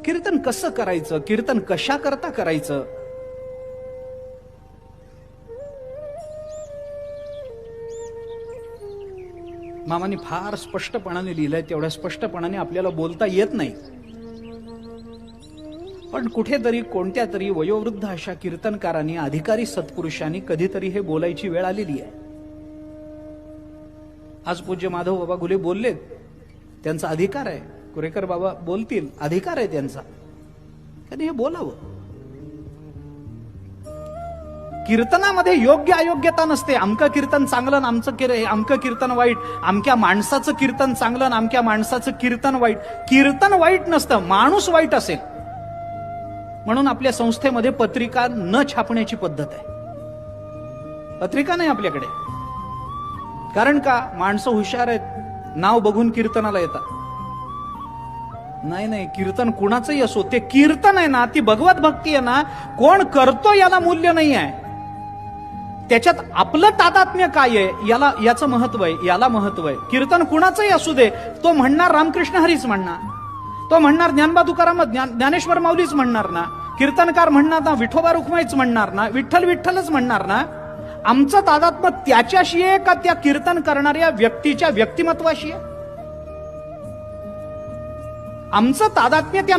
कीर्तन कसं करायचं, कीर्तन कशा करता करायचं. मामाने फार स्पष्टपणाने लिहिलंय, तेवढ्या स्पष्टपणाने आपल्याला बोलता येत नाही. पण कुठेतरी कोणत्या तरी वयोवृद्ध अशा कीर्तनकारांनी, अधिकारी सत्पुरुषांनी कधीतरी हे बोलायची वेळ आलेली आहे. आज पूज्य माधव बाबा घुले बोललेत, त्यांचा अधिकार आहे. कुरेकर बाबा बोलतील, अधिकार आहे त्यांचा, त्यांनी हे बोलावं. कीर्तनामध्ये योग्य अयोग्यता नसते. अमकं कीर्तन चांगलं आणि अमकं कीर्तन वाईट, अमक्या माणसाचं कीर्तन चांगलं आणि अमक्या माणसाचं कीर्तन वाईट. कीर्तन वाईट नसतं, माणूस वाईट असेल. म्हणून आपल्या संस्थेमध्ये पत्रिका न छापण्याची पद्धत आहे. पत्रिका नाही आपल्याकडे. कारण का? माणसं हुशार आहेत, नाव बघून कीर्तनाला येतात. नाही, कीर्तन कुणाचंही असो, ते कीर्तन आहे ना, ती भगवत भक्ती आहे ना, कोण करतो याला मूल्य नाही आहे. त्याच्यात आपलं तादात्म्य काय आहे याचं महत्व आहे, याला महत्व आहे. कीर्तन कुणाचंही असू दे, तो म्हणणार रामकृष्ण हरीच म्हणणार, तो म्हणणार ज्ञानबा तुकाराम ज्ञानेश्वर माऊलीच म्हणणार ना, कीर्तनकार म्हणणार ना विठोबा रुक्माईच म्हणणार ना, विठ्ठल विठ्ठलच म्हणणार ना. आमचं तादात्म्य त्याच्याशी आहे का त्या कीर्तन करणाऱ्या व्यक्तीच्या व्यक्तिमत्वाशी आहे? आमचं तादात्म्य त्या